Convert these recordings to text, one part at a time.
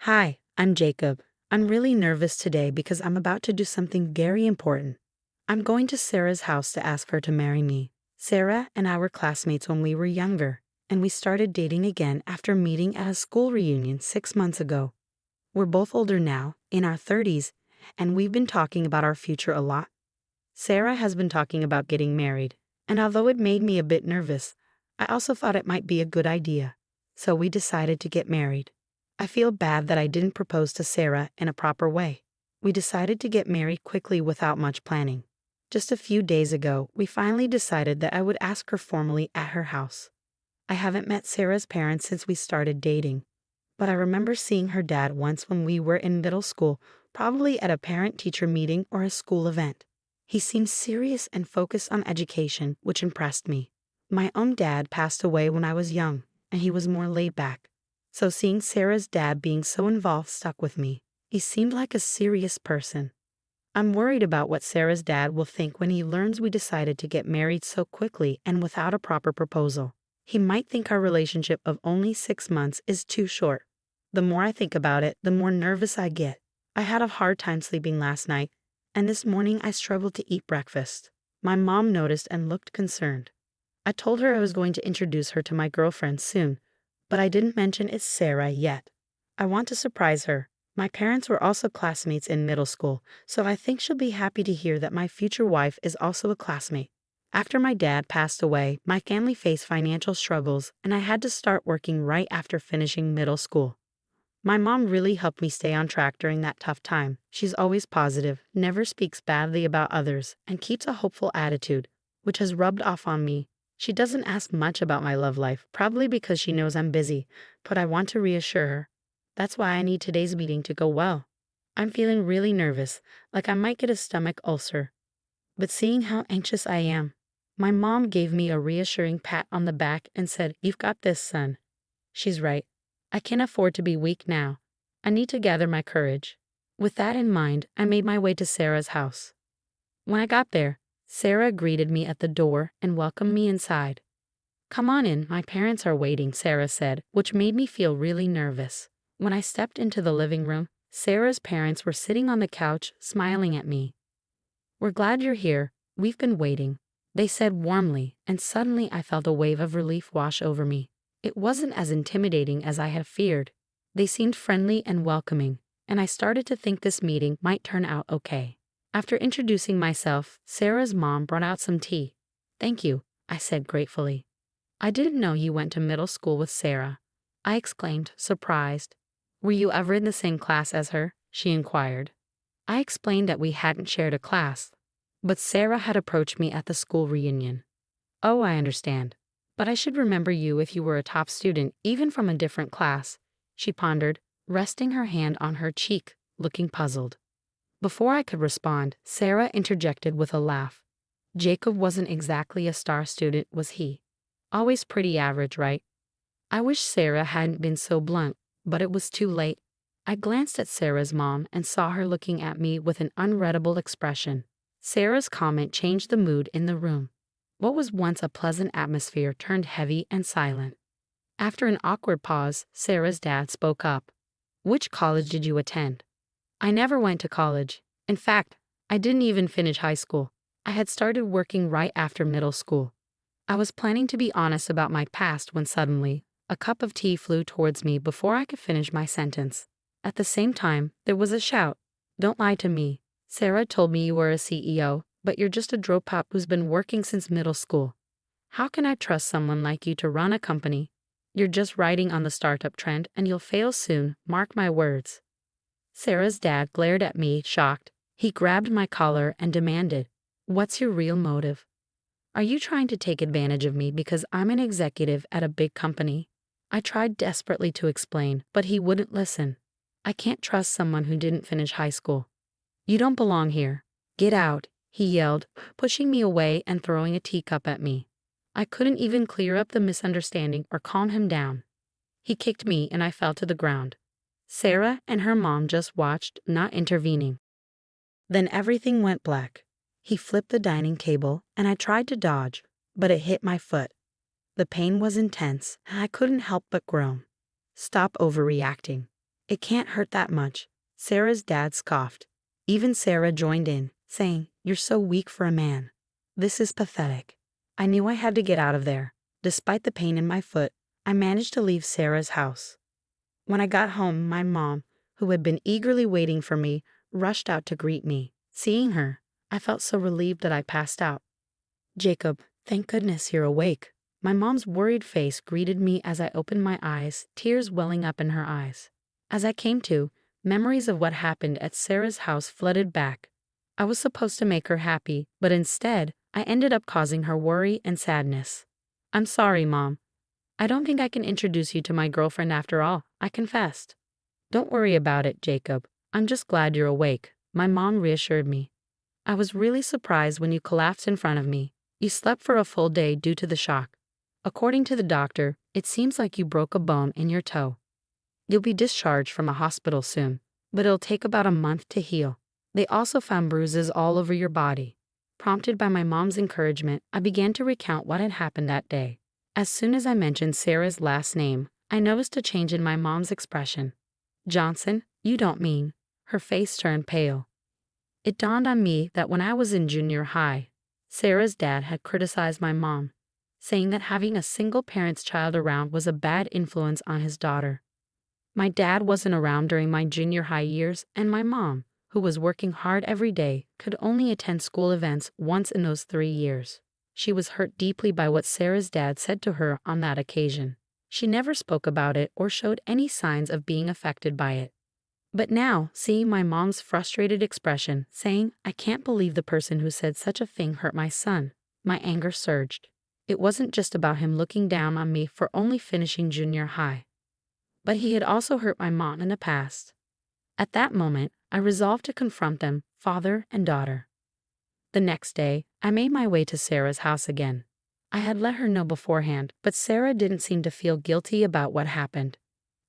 Hi, I'm Jacob. I'm really nervous today because I'm about to do something very important. I'm going to Sarah's house to ask her to marry me. Sarah and I were classmates when we were younger, and we started dating again after meeting at a school reunion 6 months ago. We're both older now, in our 30s, and we've been talking about our future a lot. Sarah has been talking about getting married, and although it made me a bit nervous, I also thought it might be a good idea. So we decided to get married. I feel bad that I didn't propose to Sarah in a proper way. We decided to get married quickly without much planning. Just a few days ago, we finally decided that I would ask her formally at her house. I haven't met Sarah's parents since we started dating, but I remember seeing her dad once when we were in middle school, probably at a parent-teacher meeting or a school event. He seemed serious and focused on education, which impressed me. My own dad passed away when I was young, and he was more laid back. So seeing Sarah's dad being so involved stuck with me. He seemed like a serious person. I'm worried about what Sarah's dad will think when he learns we decided to get married so quickly and without a proper proposal. He might think our relationship of only 6 months is too short. The more I think about it, the more nervous I get. I had a hard time sleeping last night, and this morning I struggled to eat breakfast. My mom noticed and looked concerned. I told her I was going to introduce her to my girlfriend soon, but I didn't mention it's Sarah yet. I want to surprise her. My parents were also classmates in middle school, so I think she'll be happy to hear that my future wife is also a classmate. After my dad passed away, my family faced financial struggles, and I had to start working right after finishing middle school. My mom really helped me stay on track during that tough time. She's always positive, never speaks badly about others, and keeps a hopeful attitude, which has rubbed off on me. She doesn't ask much about my love life, probably because she knows I'm busy, but I want to reassure her. That's why I need today's meeting to go well. I'm feeling really nervous, like I might get a stomach ulcer. But seeing how anxious I am, my mom gave me a reassuring pat on the back and said, "You've got this, son." She's right. I can't afford to be weak now. I need to gather my courage. With that in mind, I made my way to Sarah's house. When I got there, Sarah greeted me at the door and welcomed me inside. "Come on in, my parents are waiting," Sarah said, which made me feel really nervous. When I stepped into the living room, Sarah's parents were sitting on the couch, smiling at me. "We're glad you're here. We've been waiting," they said warmly, and suddenly I felt a wave of relief wash over me. It wasn't as intimidating as I had feared. They seemed friendly and welcoming, and I started to think this meeting might turn out okay. After introducing myself, Sarah's mom brought out some tea. "Thank you," I said gratefully. "I didn't know you went to middle school with Sarah," I exclaimed, surprised. "Were you ever in the same class as her?" she inquired. I explained that we hadn't shared a class, but Sarah had approached me at the school reunion. "Oh, I understand. But I should remember you if you were a top student, even from a different class," she pondered, resting her hand on her cheek, looking puzzled. Before I could respond, Sarah interjected with a laugh. "Jacob wasn't exactly a star student, was he? Always pretty average, right?" I wish Sarah hadn't been so blunt, but it was too late. I glanced at Sarah's mom and saw her looking at me with an unreadable expression. Sarah's comment changed the mood in the room. What was once a pleasant atmosphere turned heavy and silent. After an awkward pause, Sarah's dad spoke up. "Which college did you attend?" "I never went to college. In fact, I didn't even finish high school. I had started working right after middle school." I was planning to be honest about my past when suddenly, a cup of tea flew towards me before I could finish my sentence. At the same time, there was a shout. "Don't lie to me. Sarah told me you were a CEO, but you're just a dropout who's been working since middle school. How can I trust someone like you to run a company? You're just riding on the startup trend and you'll fail soon, mark my words." Sarah's dad glared at me, shocked. He grabbed my collar and demanded, "What's your real motive? Are you trying to take advantage of me because I'm an executive at a big company?" I tried desperately to explain, but he wouldn't listen. "I can't trust someone who didn't finish high school." "You don't belong here. Get out," he yelled, pushing me away and throwing a teacup at me. I couldn't even clear up the misunderstanding or calm him down. He kicked me and I fell to the ground. Sarah and her mom just watched, not intervening. Then everything went black. He flipped the dining table and I tried to dodge, but it hit my foot. The pain was intense and I couldn't help but groan. "Stop overreacting. It can't hurt that much. Sarah's dad scoffed. Even Sarah joined in, saying, "You're so weak for a man. This is pathetic." I knew I had to get out of there. Despite the pain in my foot, I managed to leave Sarah's house. When I got home, my mom, who had been eagerly waiting for me, rushed out to greet me. Seeing her, I felt so relieved that I passed out. "Jacob, thank goodness you're awake." My mom's worried face greeted me as I opened my eyes, tears welling up in her eyes. As I came to, memories of what happened at Sarah's house flooded back. I was supposed to make her happy, but instead, I ended up causing her worry and sadness. "I'm sorry, Mom. I don't think I can introduce you to my girlfriend after all," I confessed. "Don't worry about it, Jacob. I'm just glad you're awake," my mom reassured me. "I was really surprised when you collapsed in front of me. You slept for a full day due to the shock. According to the doctor, it seems like you broke a bone in your toe. You'll be discharged from a hospital soon, but it'll take about a month to heal. They also found bruises all over your body." Prompted by my mom's encouragement, I began to recount what had happened that day. As soon as I mentioned Sarah's last name, I noticed a change in my mom's expression. "Johnson, you don't mean?" Her face turned pale. It dawned on me that when I was in junior high, Sarah's dad had criticized my mom, saying that having a single parent's child around was a bad influence on his daughter. My dad wasn't around during my junior high years, and my mom, who was working hard every day, could only attend school events once in those 3 years. She was hurt deeply by what Sarah's dad said to her on that occasion. She never spoke about it or showed any signs of being affected by it. But now, seeing my mom's frustrated expression, saying, "I can't believe the person who said such a thing hurt my son," my anger surged. It wasn't just about him looking down on me for only finishing junior high, but he had also hurt my mom in the past. At that moment, I resolved to confront them, father and daughter. The next day, I made my way to Sarah's house again. I had let her know beforehand, but Sarah didn't seem to feel guilty about what happened.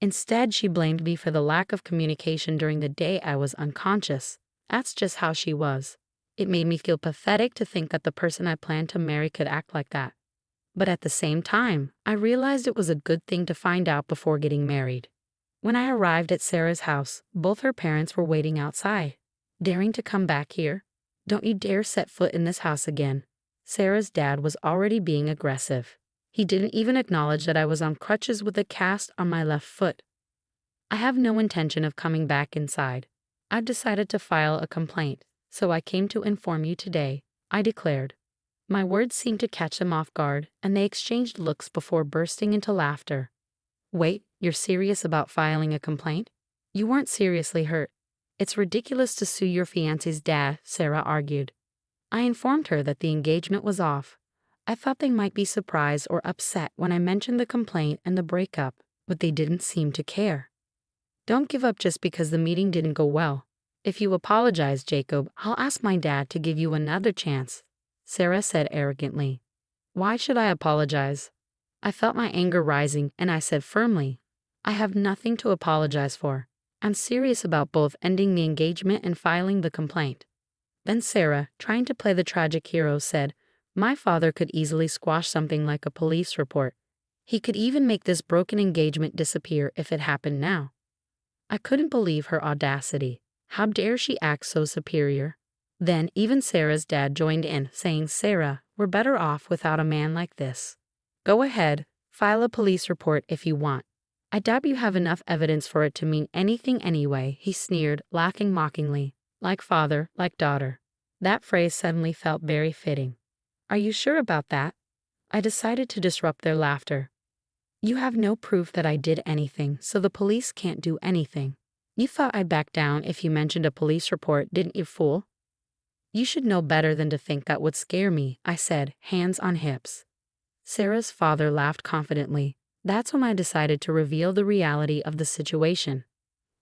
Instead, she blamed me for the lack of communication during the day I was unconscious. That's just how she was. It made me feel pathetic to think that the person I planned to marry could act like that. But at the same time, I realized it was a good thing to find out before getting married. When I arrived at Sarah's house, both her parents were waiting outside. "Daring to come back here? Don't you dare set foot in this house again." Sarah's dad was already being aggressive. He didn't even acknowledge that I was on crutches with a cast on my left foot. "I have no intention of coming back inside. I've decided to file a complaint, so I came to inform you today," I declared. My words seemed to catch them off guard, and they exchanged looks before bursting into laughter. "Wait, you're serious about filing a complaint? You weren't seriously hurt. It's ridiculous to sue your fiancé's dad," Sarah argued. I informed her that the engagement was off. I thought they might be surprised or upset when I mentioned the complaint and the breakup, but they didn't seem to care. "Don't give up just because the meeting didn't go well. If you apologize, Jacob, I'll ask my dad to give you another chance," Sarah said arrogantly. "Why should I apologize?" I felt my anger rising, and I said firmly, "I have nothing to apologize for. I'm serious about both ending the engagement and filing the complaint." Then Sarah, trying to play the tragic hero, said, "My father could easily squash something like a police report. He could even make this broken engagement disappear if it happened now." I couldn't believe her audacity. How dare she act so superior? Then even Sarah's dad joined in, saying, "Sarah, we're better off without a man like this. Go ahead, file a police report if you want. I doubt you have enough evidence for it to mean anything anyway," he sneered, laughing mockingly. Like father, like daughter. That phrase suddenly felt very fitting. "Are you sure about that?" I decided to disrupt their laughter. "You have no proof that I did anything, so the police can't do anything. You thought I'd back down if you mentioned a police report, didn't you, fool?" "You should know better than to think that would scare me," I said, hands on hips. Sarah's father laughed confidently. That's when I decided to reveal the reality of the situation.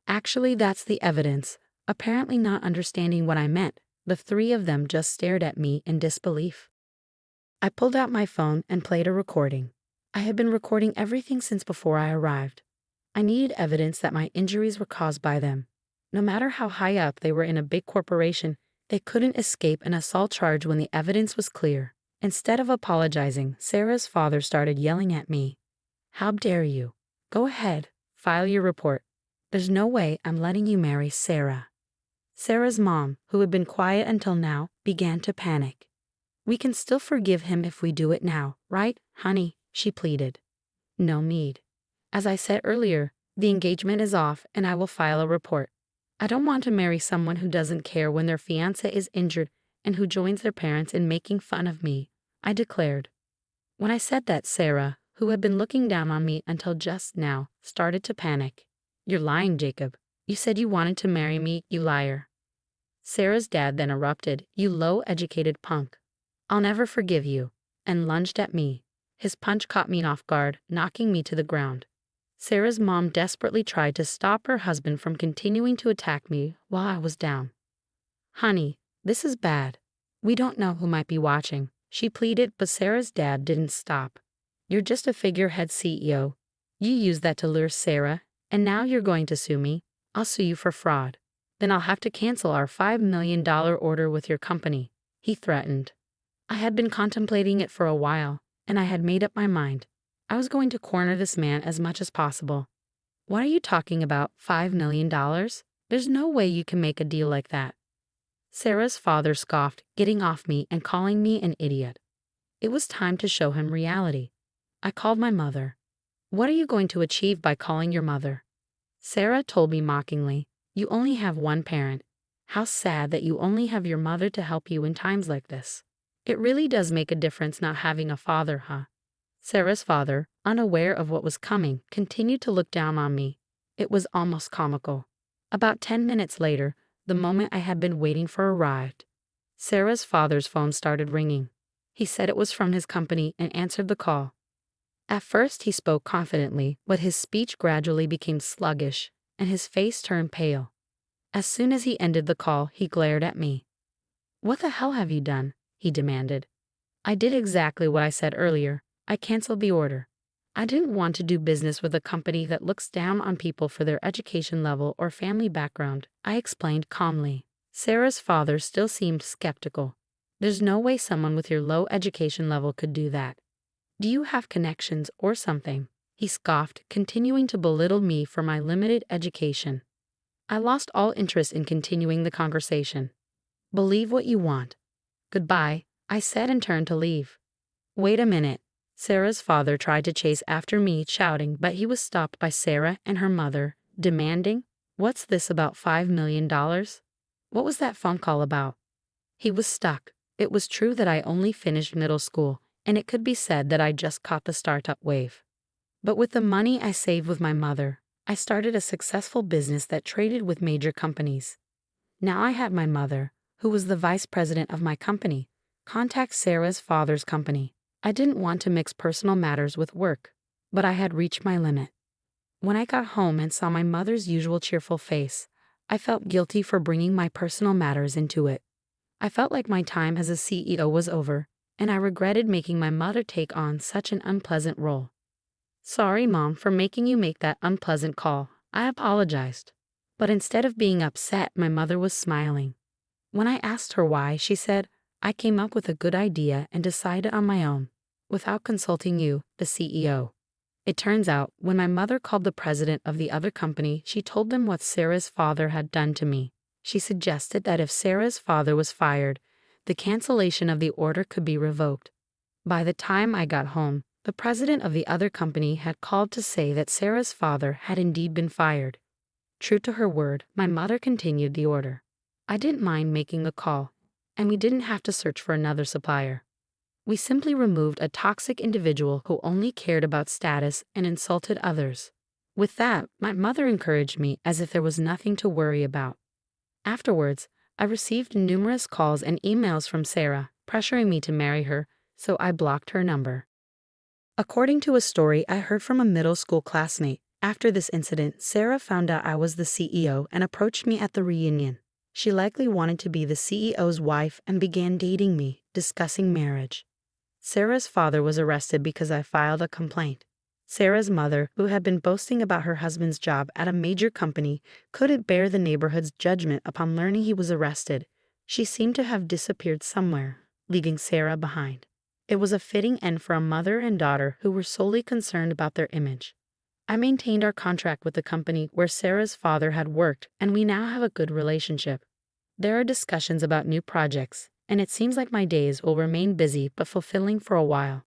"Actually, that's the evidence." Apparently not understanding what I meant, the three of them just stared at me in disbelief. I pulled out my phone and played a recording. I had been recording everything since before I arrived. I needed evidence that my injuries were caused by them. No matter how high up they were in a big corporation, they couldn't escape an assault charge when the evidence was clear. Instead of apologizing, Sarah's father started yelling at me. "How dare you? Go ahead, file your report. There's no way I'm letting you marry Sarah. Sarah's mom, who had been quiet until now, began to panic. We can still forgive him if we do it now, right, honey? She pleaded. No need. As I said earlier, the engagement is off and I will file a report. I don't want to marry someone who doesn't care when their fiancé is injured and who joins their parents in making fun of me, I declared. When I said that, Sarah, who had been looking down on me until just now, started to panic. You're lying, Jacob. You said you wanted to marry me, you liar. Sarah's dad then erupted, you low-educated punk. I'll never forgive you, and lunged at me. His punch caught me off guard, knocking me to the ground. Sarah's mom desperately tried to stop her husband from continuing to attack me while I was down. Honey, this is bad. We don't know who might be watching, she pleaded, but Sarah's dad didn't stop. You're just a figurehead CEO. You used that to lure Sarah, and now you're going to sue me. I'll sue you for fraud. Then I'll have to cancel our $5 million order with your company, he threatened. I had been contemplating it for a while, and I had made up my mind. I was going to corner this man as much as possible. What are you talking about, $5 million? There's no way you can make a deal like that. Sarah's father scoffed, getting off me and calling me an idiot. It was time to show him reality. I called my mother. What are you going to achieve by calling your mother? Sarah told me mockingly, you only have one parent. How sad that you only have your mother to help you in times like this. It really does make a difference not having a father, huh? Sarah's father, unaware of what was coming, continued to look down on me. It was almost comical. About 10 minutes later, the moment I had been waiting for arrived. Sarah's father's phone started ringing. He said it was from his company and answered the call. At first he spoke confidently, but his speech gradually became sluggish, and his face turned pale. As soon as he ended the call, he glared at me. What the hell have you done? He demanded. I did exactly what I said earlier. I canceled the order. I didn't want to do business with a company that looks down on people for their education level or family background, I explained calmly. Sarah's father still seemed skeptical. There's no way someone with your low education level could do that. Do you have connections or something? He scoffed, continuing to belittle me for my limited education. I lost all interest in continuing the conversation. Believe what you want. Goodbye, I said and turned to leave. Wait a minute. Sarah's father tried to chase after me, shouting, but he was stopped by Sarah and her mother, demanding, what's this about $5 million? What was that phone call about? He was stuck. It was true that I only finished middle school, and it could be said that I just caught the startup wave. But with the money I saved with my mother, I started a successful business that traded with major companies. Now I had my mother, who was the vice president of my company, contact Sarah's father's company. I didn't want to mix personal matters with work, but I had reached my limit. When I got home and saw my mother's usual cheerful face, I felt guilty for bringing my personal matters into it. I felt like my time as a CEO was over, and I regretted making my mother take on such an unpleasant role. Sorry, Mom, for making you make that unpleasant call. I apologized. But instead of being upset, my mother was smiling. When I asked her why, she said, I came up with a good idea and decided on my own, without consulting you, the CEO. It turns out, when my mother called the president of the other company, she told them what Sarah's father had done to me. She suggested that if Sarah's father was fired, the cancellation of the order could be revoked. By the time I got home, the president of the other company had called to say that Sarah's father had indeed been fired. True to her word, my mother continued the order. I didn't mind making the call, and we didn't have to search for another supplier. We simply removed a toxic individual who only cared about status and insulted others. With that, my mother encouraged me as if there was nothing to worry about. Afterwards, I received numerous calls and emails from Sarah, pressuring me to marry her, so I blocked her number. According to a story I heard from a middle school classmate, after this incident, Sarah found out I was the CEO and approached me at the reunion. She likely wanted to be the CEO's wife and began dating me, discussing marriage. Sarah's father was arrested because I filed a complaint. Sarah's mother, who had been boasting about her husband's job at a major company, couldn't bear the neighborhood's judgment upon learning he was arrested. She seemed to have disappeared somewhere, leaving Sarah behind. It was a fitting end for a mother and daughter who were solely concerned about their image. I maintained our contract with the company where Sarah's father had worked, and we now have a good relationship. There are discussions about new projects, and it seems like my days will remain busy but fulfilling for a while.